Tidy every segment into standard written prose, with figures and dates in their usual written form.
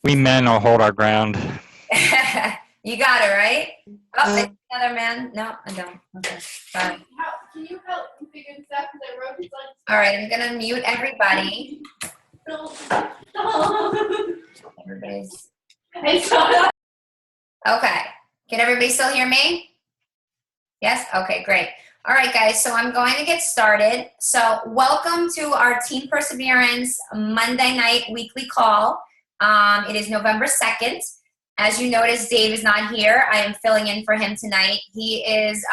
We men will hold our ground. You got it, right? Oh, there's another man. No, I don't. Okay, fine. Can you help me figure this out? Because I wrote this on. All right, I'm going to mute everybody. Everybody's. Okay. Can everybody still hear me? Yes? Okay, great. All right, guys, so I'm going to get started. So welcome to our Team Perseverance Monday night weekly call. It is November 2nd. As you notice, Dave is not here. I am filling in for him tonight. He is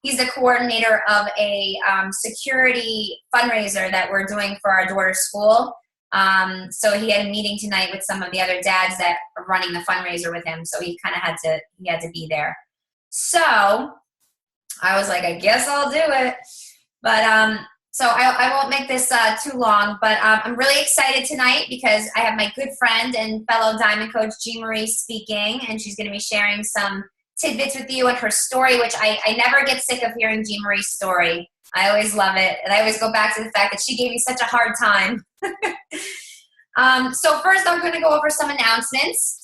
he's the coordinator of a security fundraiser that we're doing for our daughter's school. So he had a meeting tonight with some of the other dads that are running the fundraiser with him. So he kind of had to be there. So I was like, I guess I'll do it. But so I won't make this too long, but I'm really excited tonight because I have my good friend and fellow Diamond Coach Jeannemarie speaking, and she's going to be sharing some tidbits with you and her story, which I never get sick of hearing Jeannemarie's story. I always love it, and I always go back to the fact that she gave me such a hard time. So first, I'm going to go over some announcements.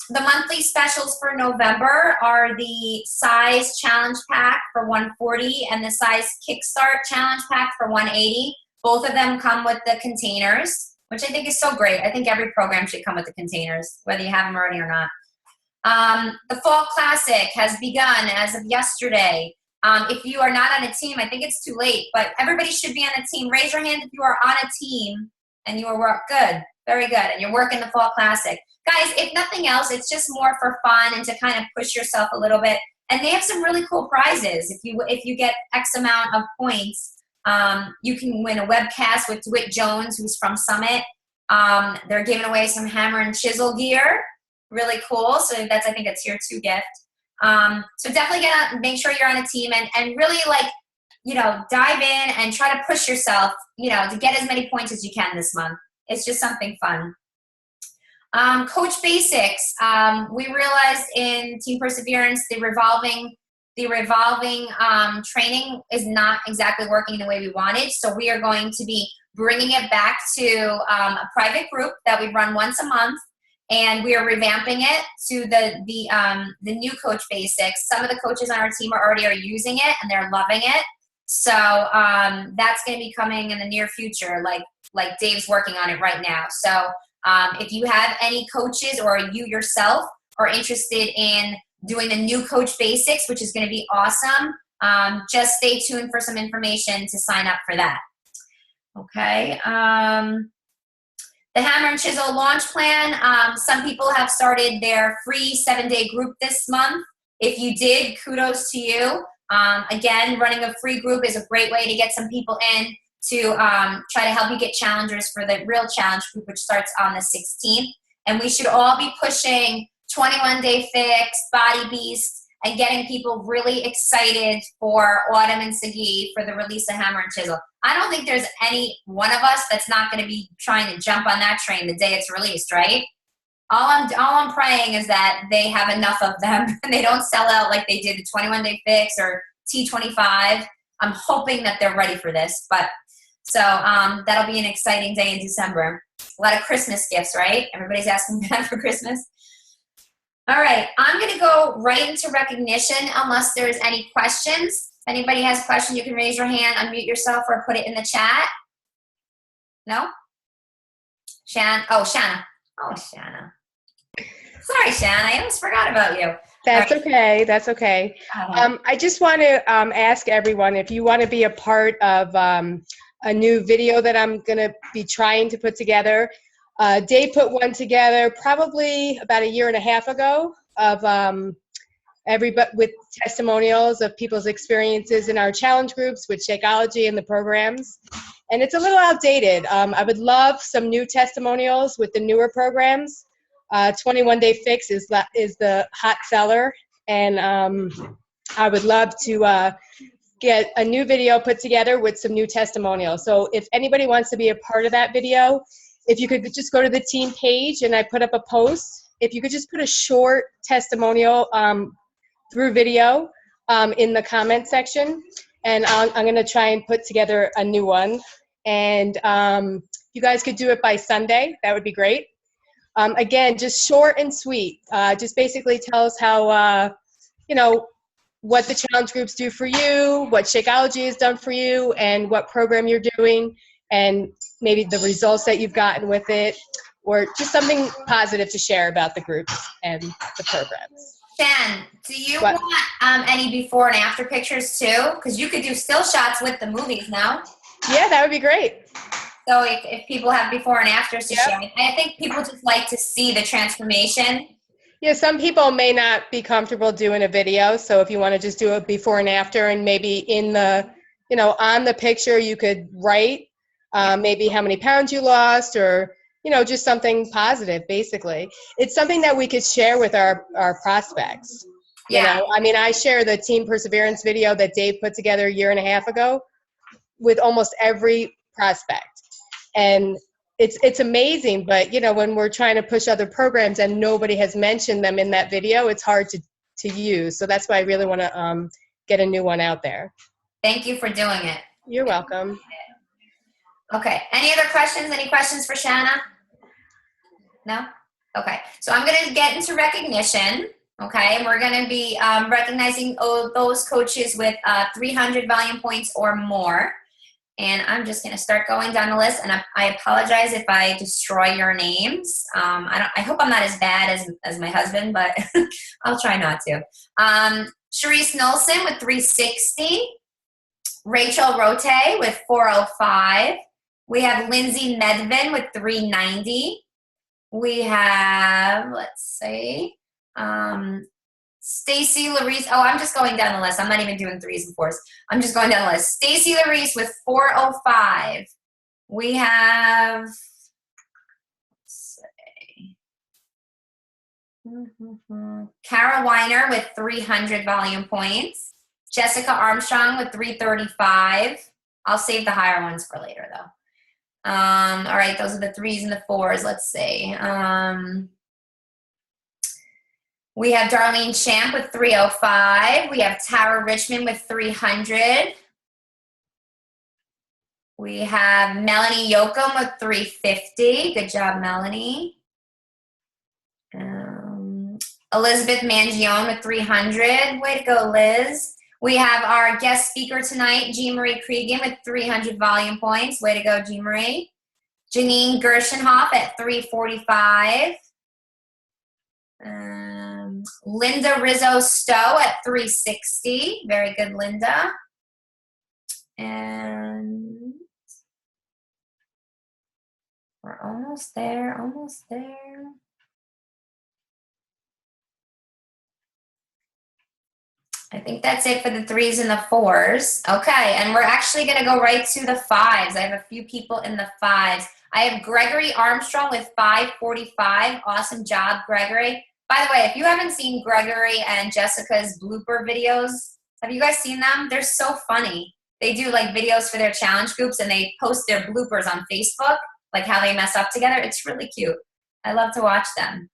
The monthly specials for November are the size challenge pack for $140 and the size kickstart challenge pack for $180. Both of them come with the containers, which I think is so great. I think every program should come with the containers, whether you have them already or not. The Fall Classic has begun as of yesterday. If you are not on a team, I think it's too late, but everybody should be on a team. Raise your hand if you are on a team and you are good, very good, and you're working the Fall Classic. Guys, if nothing else, it's just more for fun and to kind of push yourself a little bit. And they have some really cool prizes. If you get X amount of points, you can win a webcast with DeWitt Jones, who's from Summit. They're giving away some hammer and chisel gear. Really cool. So that's, I think, a tier 2 gift. So definitely make sure you're on a team and really dive in and try to push yourself, to get as many points as you can this month. It's just something fun. Coach Basics. We realized in Team Perseverance, the revolving training is not exactly working the way we wanted. So we are going to be bringing it back to a private group that we run once a month. And we are revamping it to the new Coach Basics. Some of the coaches on our team are using it and they're loving it. So that's going to be coming in the near future, like Dave's working on it right now. So if you have any coaches or you yourself are interested in doing the new Coach Basics, which is going to be awesome, just stay tuned for some information to sign up for that. Okay. The Hammer and Chisel launch plan. Some people have started their free 7-day group this month. If you did, kudos to you. Again, running a free group is a great way to get some people in to try to help you get challengers for the real challenge group, which starts on the 16th. And we should all be pushing 21-day fix, body beast, and getting people really excited for Autumn and Sagi for the release of Hammer and Chisel. I don't think there's any one of us that's not going to be trying to jump on that train the day it's released, right? All I'm praying is that they have enough of them and they don't sell out like they did the 21-day fix or T25. I'm hoping that they're ready for this, but so that'll be an exciting day in December. A lot of Christmas gifts, right? Everybody's asking that for Christmas. All right, I'm going to go right into recognition unless there's any questions. If anybody has questions, you can raise your hand, unmute yourself, or put it in the chat. No? Shanna. Oh, Shanna. Sorry, Shanna. I almost forgot about you. That's okay. That's okay. I just want to ask everyone if you want to be a part of a new video that I'm going to be trying to put together. Dave put one together probably about 1.5 years ago of everybody with testimonials of people's experiences in our challenge groups with Shakeology and the programs. And it's a little outdated. I would love some new testimonials with the newer programs. 21-day fix is the hot seller, and I would love to get a new video put together with some new testimonials. So if anybody wants to be a part of that video, if you could just go to the team page and I put up a post, if you could just put a short testimonial through video in the comment section, and I'm going to try and put together a new one. And you guys could do it by Sunday. That would be great. Again, just short and sweet. Just basically tell us how, you know, what the challenge groups do for you, what Shakeology has done for you, and what program you're doing, and maybe the results that you've gotten with it, or just something positive to share about the groups and the programs. Shan, do you want any before and after pictures too? Because you could do still shots with the movies now. Yeah, that would be great. So if people have before and afters to Yep. share, I think people just like to see the transformation. Yeah, some people may not be comfortable doing a video, so if you want to just do a before and after, and maybe in the, you know, on the picture you could write maybe how many pounds you lost, or, you know, just something positive, basically. It's something that we could share with our prospects. Yeah. You know, I mean, I share the Team Perseverance video that Dave put together a year and a half ago with almost every prospect. And it's amazing, but, you know, when we're trying to push other programs and nobody has mentioned them in that video, it's hard to use. So that's why I really want to get a new one out there. Thank you for doing it. You're welcome. Okay. Any other questions? Any questions for Shanna? No? Okay. So I'm going to get into recognition. Okay. And we're going to be recognizing those coaches with 300 volume points or more. And I'm just going to start going down the list. And I apologize if I destroy your names. I hope I'm not as bad as my husband, but I'll try not to. Sharice Nolson with 360. Rachel Rote with 405. We have Lindsay Medvin with 390. We have, let's see, Stacy Larice. Oh, I'm just going down the list. I'm not even doing threes and fours. I'm just going down the list. Stacy Larice with 405. We have, let's see, Kara Weiner with 300 volume points. Jessica Armstrong with 335. I'll save the higher ones for later, though. All right, those are the threes and the fours. Let's see. We have Darlene Champ with 305. We have Tara Richmond with 300. We have Melanie Yoakum with 350. Good job, Melanie. Elizabeth Mangione with 300. Way to go, Liz. We have our guest speaker tonight, Jeannemarie Cregan with 300 volume points. Way to go, Jeannemarie. Janine Gershenhoff at 345. Linda Rizzo Stowe at 360. Very good, Linda. And we're almost there, almost there. I think that's it for the threes and the fours. Okay, and we're actually going to go right to the fives. I have a few people in the fives. I have Gregory Armstrong with 545. Awesome job, Gregory. By the way, if you haven't seen Gregory and Jessica's blooper videos, have you guys seen them? They're so funny. They do like videos for their challenge groups, and they post their bloopers on Facebook, like how they mess up together. It's really cute. I love to watch them.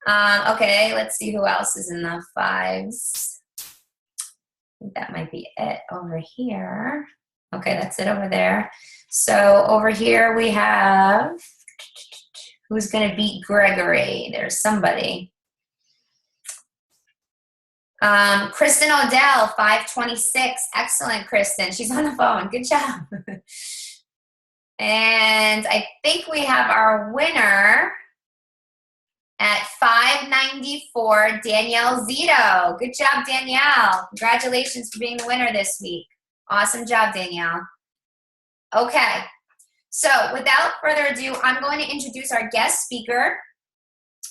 Okay, let's see who else is in the fives. I think that might be it over here. Okay, that's it over there. So over here we have, who's going to beat Gregory? There's somebody. Kristen Odell, 526. Excellent, Kristen. She's on the phone. Good job. And I think we have our winner at 594, Danielle Zito. Good job, Danielle. Congratulations for being the winner this week. Awesome job, Danielle. Okay, so without further ado, I'm going to introduce our guest speaker.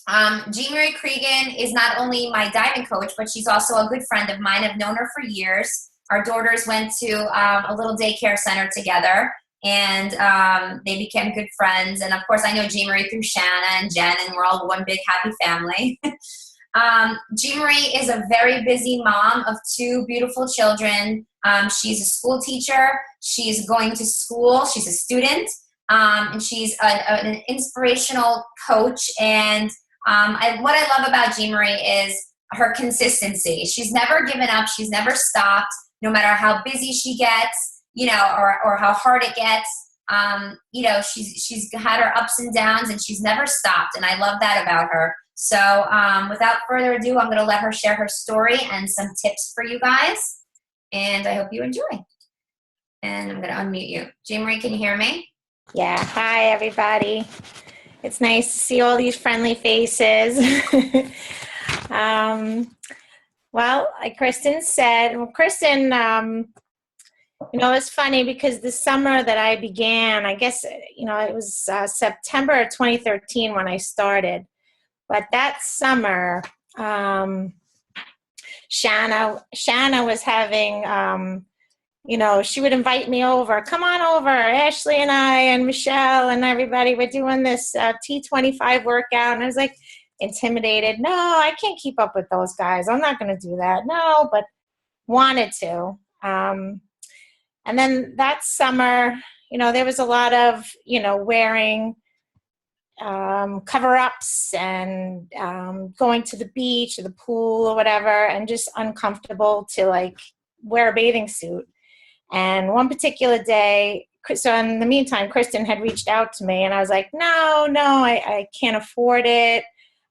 Jeannemarie Cregan is not only my diving coach, but she's also a good friend of mine. I've known her for years. Our daughters went to a little daycare center together, and they became good friends. And of course, I know Jeannemarie through Shanna and Jen, and we're all one big happy family. Jeannemarie is a very busy mom of two beautiful children. She's a school teacher. She's going to school. She's a student. And she's an inspirational coach. And what I love about Jeannemarie is her consistency. She's never given up. She's never stopped, no matter how busy she gets, you know, or how hard it gets. you know, she's had her ups and downs, and she's never stopped, and I love that about her. So without further ado, I'm going to let her share her story and some tips for you guys, and I hope you enjoy. And I'm going to unmute you. Jeannemarie, can you hear me? Yeah. Hi, everybody. It's nice to see all these friendly faces. Well, like Kristen said, Kristen, you know, it's funny because the summer that I began, I guess, you know, it was September of 2013 when I started. But that summer, Shanna was having, you know, she would invite me over. Come on over. Ashley and I and Michelle and everybody were doing this T25 workout. And I was like intimidated. No, I can't keep up with those guys. I'm not going to do that. No, but wanted to. And then that summer, you know, there was a lot of, you know, wearing cover-ups and going to the beach or the pool or whatever, and just uncomfortable to like wear a bathing suit. And one particular day, so in the meantime, Kristen had reached out to me, and I was like, no, I can't afford it.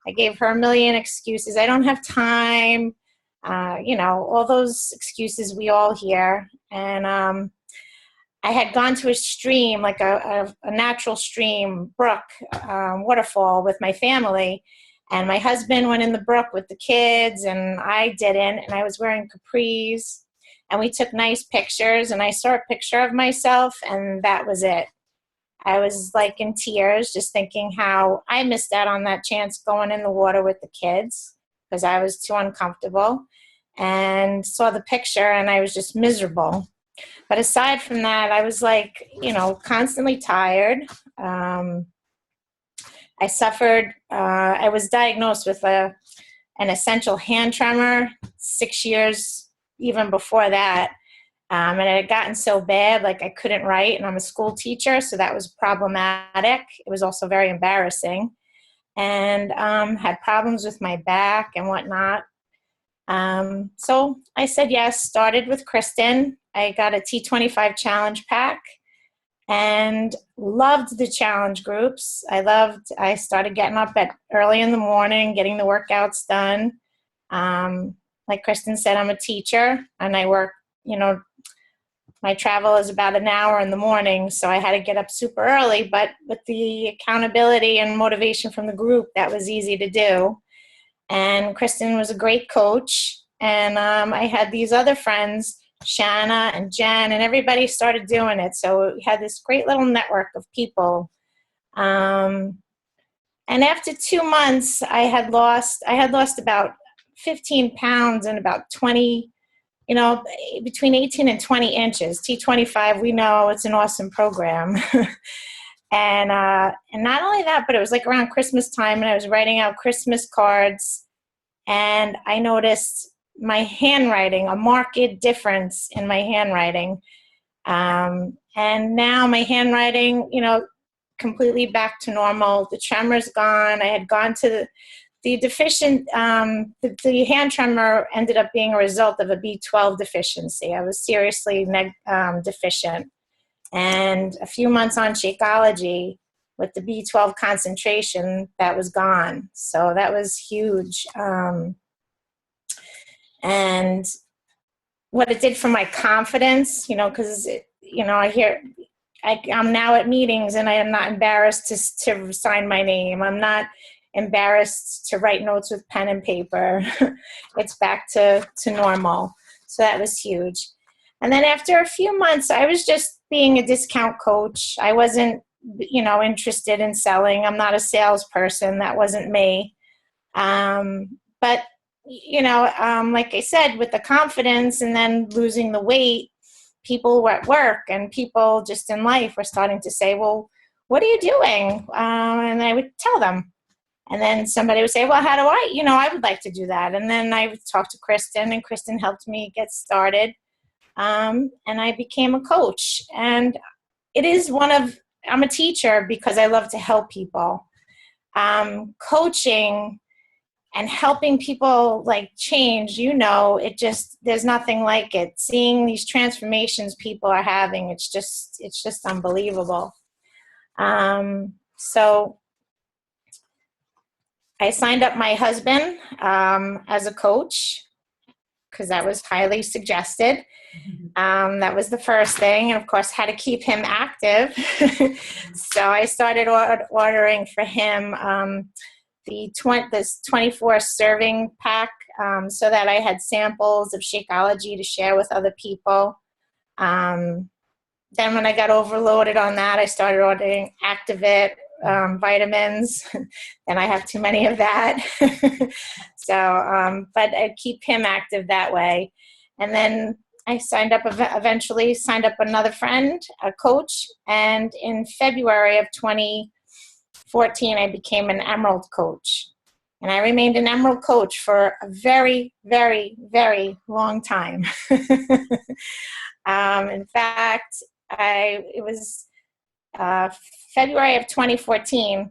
I gave her a million excuses. I don't have time. You know, all those excuses we all hear. And I had gone to a stream, like a natural stream, brook, waterfall with my family. And my husband went in the brook with the kids, and I didn't. And I was wearing capris. And we took nice pictures, and I saw a picture of myself, and that was it. I was like in tears, just thinking how I missed out on that chance going in the water with the kids because I was too uncomfortable, and saw the picture, and I was just miserable. But aside from that, I was like, you know, constantly tired. I suffered, I was diagnosed with an essential hand tremor 6 years even before that. And it had gotten so bad, like I couldn't write, and I'm a school teacher, so that was problematic. It was also very embarrassing, and had problems with my back and whatnot. So I said yes, started with Kristen. I got a T25 challenge pack and loved the challenge groups. I started getting up at early in the morning, getting the workouts done. Like Kristen said, I'm a teacher, and I work, you know, my travel is about an hour in the morning, so I had to get up super early, but with the accountability and motivation from the group, that was easy to do. And Kristen was a great coach, and I had these other friends, Shanna and Jen, and everybody started doing it, so we had this great little network of people. And after 2 months, I had lost about 15 pounds and about 20, you know, between 18 and 20 inches. T25, we know it's an awesome program. And not only that, but it was like around Christmas time, and I was writing out Christmas cards, and I noticed my handwriting, a marked difference in my handwriting. And now my handwriting, you know, completely back to normal. The tremor's gone. I had gone to the deficient, the hand tremor ended up being a result of a B12 deficiency. I was seriously deficient. And a few months on Shakeology with the B12 concentration, that was gone. So that was huge. And what it did for my confidence, you know, because, you know, I'm now at meetings, and I am not embarrassed to sign my name. I'm not embarrassed to write notes with pen and paper. It's back to normal. So that was huge. And then after a few months, I was just being a discount coach. I wasn't, you know, interested in selling. I'm not a salesperson. That wasn't me. But, you know, like I said, with the confidence and then losing the weight, people were at work and people just in life were starting to say, well, what are you doing? And I would tell them. And then somebody would say, well, how do I would like to do that. And then I would talk to Kristen, and Kristen helped me get started. And I became a coach. And it is I'm a teacher because I love to help people. Coaching and helping people like change, there's nothing like it. Seeing these transformations people are having, it's just unbelievable. So I signed up my husband as a coach because that was highly suggested. That was the first thing, and of course had to keep him active. So I started ordering for him this 24 serving pack, so that I had samples of Shakeology to share with other people. Then when I got overloaded on that, I started ordering Activit vitamins, and I have too many of that. So, but I keep him active that way. And then I eventually signed up another friend, a coach, and in February of 2014, I became an Emerald coach. And I remained an Emerald coach for a very, very, very long time. In fact, it was February of 2014,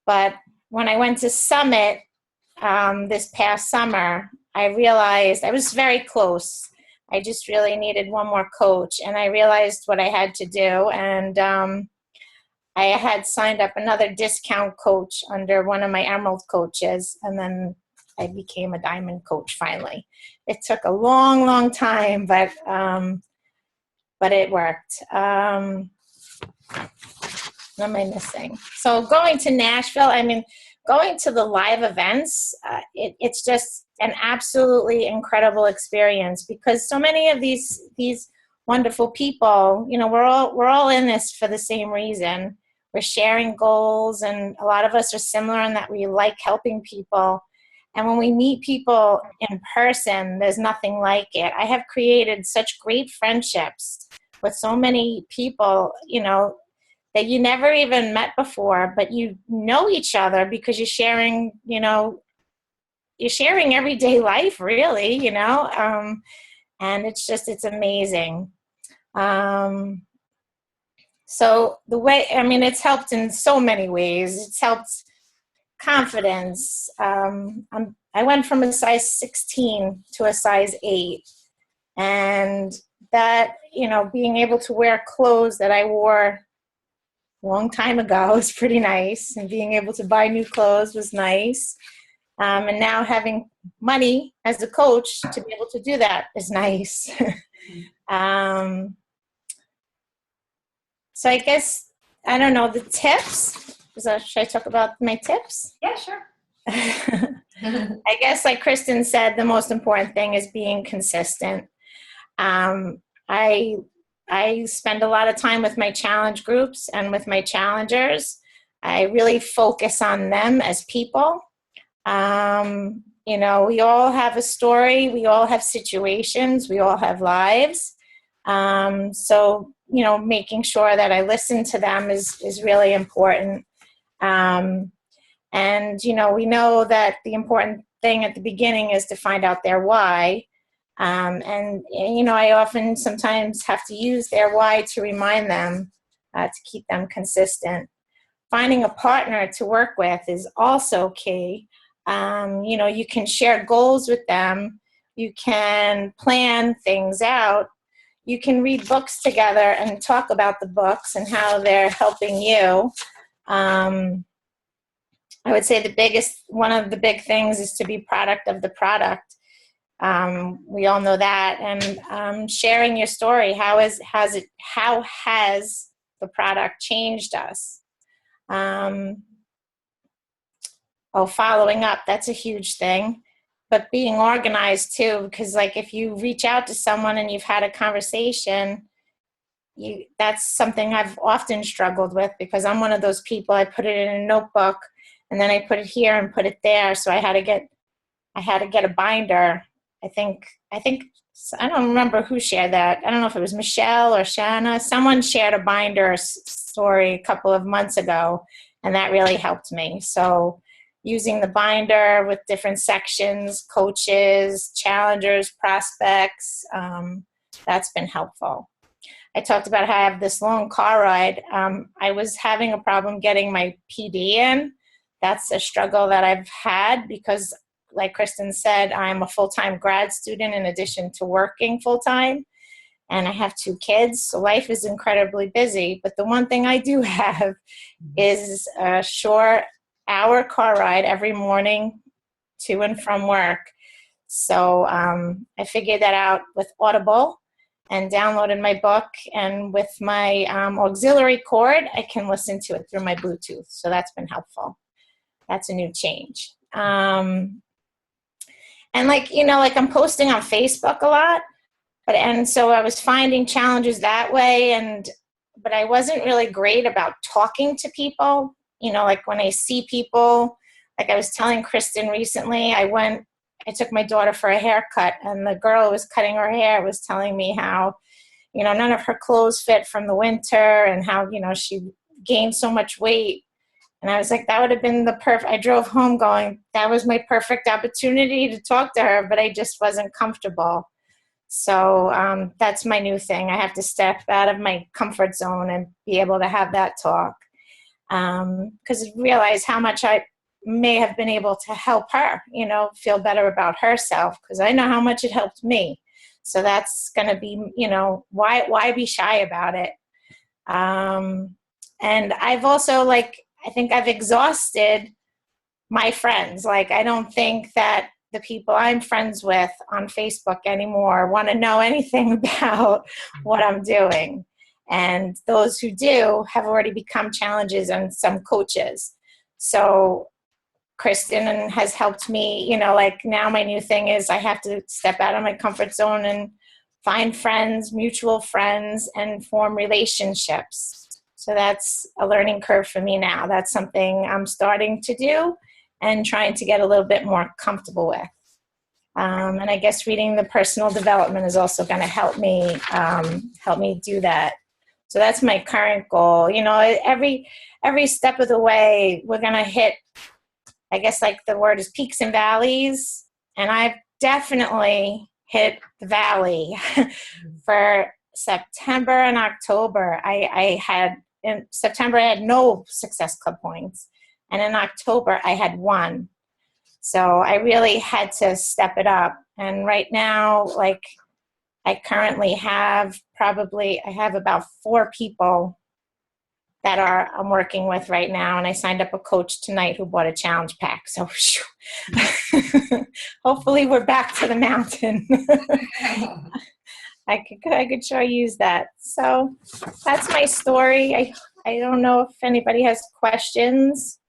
but when I went to Summit this past summer, I realized I was very close. I just really needed one more coach, and I realized what I had to do, and I had signed up another discount coach under one of my Emerald coaches, and then I became a Diamond coach finally. It took a long, long time, but it worked. What am I missing? So going to Nashville, going to the live events, it's just an absolutely incredible experience because so many of these wonderful people, we're all in this for the same reason. We're sharing goals, and a lot of us are similar in that we like helping people. And when we meet people in person, there's nothing like it. I have created such great friendships with so many people, that you never even met before, but you know each other because you're sharing everyday life, really, and it's amazing. So it's helped in so many ways. It's helped confidence. I went from a size 16 to a size 8, and that, being able to wear clothes that I wore a long time ago was pretty nice, and being able to buy new clothes was nice. And now having money as a coach to be able to do that is nice. So I guess, I don't know, the tips. Should I talk about my tips? Yeah, sure. I guess, like Kristen said, the most important thing is being consistent. I spend a lot of time with my challenge groups and with my challengers. I really focus on them as people. We all have a story. We all have situations. We all have lives. So, making sure that I listen to them is really important. And, we know that the important thing at the beginning is to find out their why. I often sometimes have to use their why to remind them, to keep them consistent. Finding a partner to work with is also key. You can share goals with them. You can plan things out. You can read books together and talk about the books and how they're helping you. I would say one of the big things is to be product of the product. We all know that. And sharing your story. How has the product changed us? Following up, that's a huge thing. But being organized too, because like if you reach out to someone and you've had a conversation, that's something I've often struggled with because I'm one of those people. I put it in a notebook and then I put it here and put it there. So I had to get a binder. I think I don't remember who shared that. I don't know if it was Michelle or Shanna. Someone shared a binder story a couple of months ago, and that really helped me. So using the binder with different sections, coaches, challengers, prospects, that's been helpful. I talked about how I have this long car ride. I was having a problem getting my PD in. That's a struggle that I've had because like Kristen said, I'm a full-time grad student in addition to working full-time. And I have 2 kids, so life is incredibly busy. But the one thing I do have is a short hour car ride every morning to and from work. So I figured that out with Audible and downloaded my book. And with my auxiliary cord, I can listen to it through my Bluetooth. So that's been helpful. That's a new change. And like, like I'm posting on Facebook a lot. And so I was finding challenges that way, but I wasn't really great about talking to people. Like when I see people, like I was telling Kristen recently, I took my daughter for a haircut, and the girl who was cutting her hair was telling me how, none of her clothes fit from the winter, and how, she gained so much weight. And I was like, that would have been I drove home going, that was my perfect opportunity to talk to her, but I just wasn't comfortable. So that's my new thing. I have to step out of my comfort zone and be able to have that talk. Because I realize how much I may have been able to help her, feel better about herself, because I know how much it helped me. So that's going to be, why be shy about it? And I've also, I think I've exhausted my friends. I don't think that the people I'm friends with on Facebook anymore want to know anything about what I'm doing. And those who do have already become challenges and some coaches. So Kristen has helped me, now my new thing is I have to step out of my comfort zone and find friends, mutual friends, and form relationships. So that's a learning curve for me now. That's something I'm starting to do and trying to get a little bit more comfortable with. And I guess reading the personal development is also going to help me do that. So that's my current goal. Every step of the way, we're going to hit, I guess the word is peaks and valleys. And I've definitely hit the valley for September and October. In September, I had no Success Club points. And in October, I had 1. So I really had to step it up. And right now, I currently have I have about 4 people that I'm working with right now. And I signed up a coach tonight who bought a challenge pack. So hopefully we're back to the mountain. I could sure use that. So that's my story. I don't know if anybody has questions.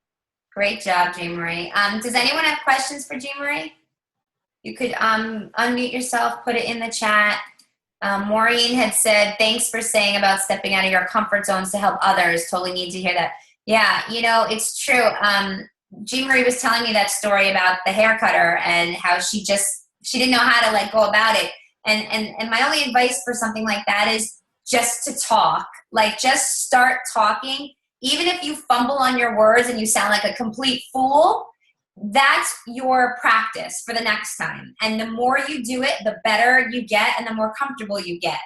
Great job, Jeannemarie. Does anyone have questions for Jeannemarie? You could unmute yourself, put it in the chat. Maureen had said, thanks for saying about stepping out of your comfort zones to help others. Totally need to hear that. Yeah, it's true. Jeannemarie was telling me that story about the hair cutter and how she didn't know how to go about it. And my only advice for something like that is just to talk. Just start talking. Even if you fumble on your words and you sound like a complete fool, that's your practice for the next time. And the more you do it, the better you get and the more comfortable you get.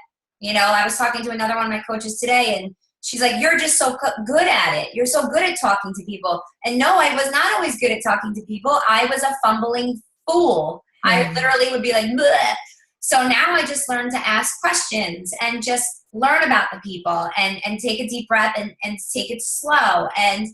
I was talking to another one of my coaches today, and she's like, you're just so good at it. You're so good at talking to people. And no, I was not always good at talking to people. I was a fumbling fool. I literally would be like, bleh. So now I just learned to ask questions and just learn about the people and take a deep breath and take it slow. And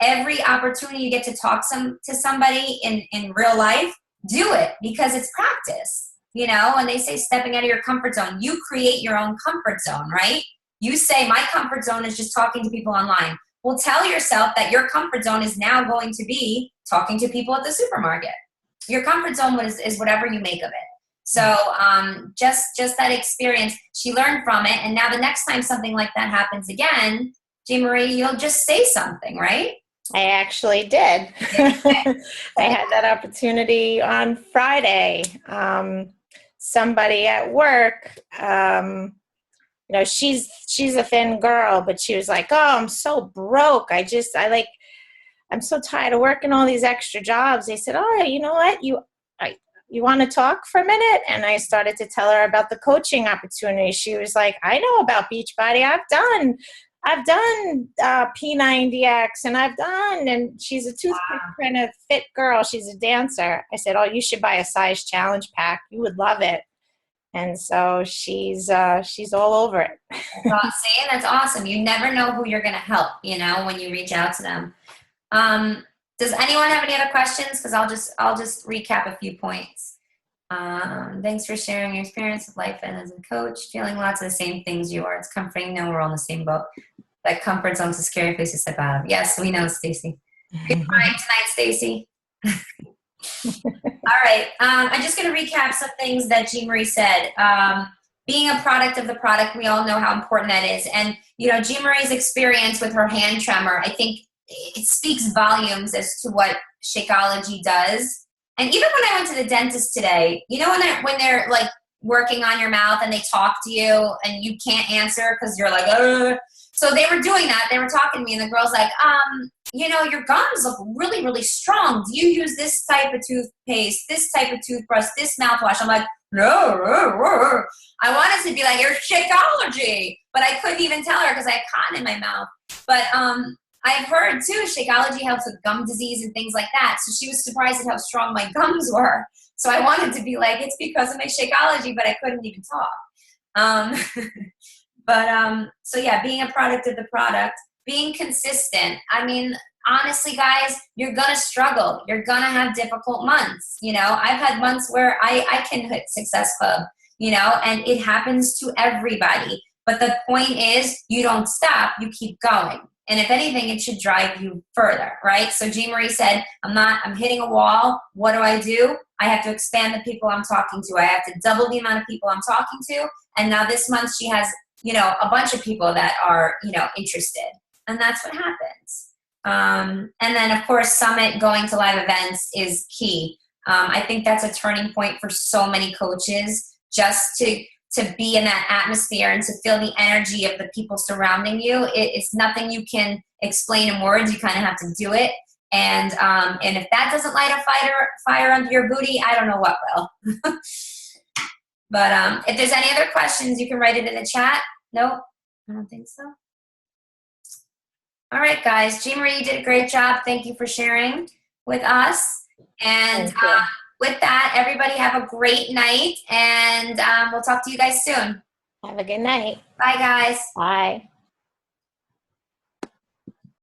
every opportunity you get to talk to somebody in real life, do it, because it's practice. And they say stepping out of your comfort zone. You create your own comfort zone, right? You say my comfort zone is just talking to people online. Well, tell yourself that your comfort zone is now going to be talking to people at the supermarket. Your comfort zone is whatever you make of it. So just that experience, she learned from it. And now the next time something like that happens again, Jeannemarie, you'll just say something, right? I actually did. I had that opportunity on Friday. Somebody at work, she's a thin girl, but she was like, oh, I'm so broke. I'm so tired of working all these extra jobs. They said, oh, you know what? You want to talk for a minute? And I started to tell her about the coaching opportunity. She was like, I know about Beachbody. I've done I've done P90X, and she's a toothpick kind of fit girl. She's a dancer. I said, oh, you should buy a size challenge pack. You would love it. And so she's all over it. See, that's awesome. You never know who you're going to help, when you reach out to them. Does anyone have any other questions? Because I'll just recap a few points. Thanks for sharing your experience of life and as a coach. Feeling lots of the same things you are. It's comforting. No, we're all in the same boat. That comfort zone's a scary place to step out of. Yes, we know, Stacy. Good crying tonight, Stacy. All right. I'm just going to recap some things that Jeannemarie said. Being a product of the product, we all know how important that is. And, Jeannemarie's experience with her hand tremor, I think it speaks volumes as to what Shakeology does. And even when I went to the dentist today, when they're like working on your mouth and they talk to you and you can't answer because you're like, ugh. So they were doing that. They were talking to me, and the girl's like, your gums look really, really strong. Do you use this type of toothpaste, this type of toothbrush, this mouthwash? I'm like, no. I wanted to be like, you're Shakeology, but I couldn't even tell her because I had cotton in my mouth. But I've heard too, Shakeology helps with gum disease and things like that. So she was surprised at how strong my gums were. So I wanted to be like, it's because of my Shakeology, but I couldn't even talk. So yeah, being a product of the product, being consistent. I mean, honestly, guys, you're going to struggle. You're going to have difficult months. I've had months where I can hit Success Club, and it happens to everybody. But the point is, you don't stop, you keep going. And if anything, it should drive you further, right? So Jeannemarie said, I'm hitting a wall. What do? I have to expand the people I'm talking to. I have to double the amount of people I'm talking to. And now this month she has, a bunch of people that are, interested. And that's what happens. And then, of course, Summit, going to live events is key. I think that's a turning point for so many coaches, just to be in that atmosphere and to feel the energy of the people surrounding you. It's nothing you can explain in words. You kind of have to do it. And if that doesn't light a fire under your booty, I don't know what will. But if there's any other questions, you can write it in the chat. Nope, I don't think so. All right, guys. Jeannemarie, you did a great job. Thank you for sharing with us. And with that, everybody have a great night. And we'll talk to you guys soon. Have a good night. Bye, guys. Bye.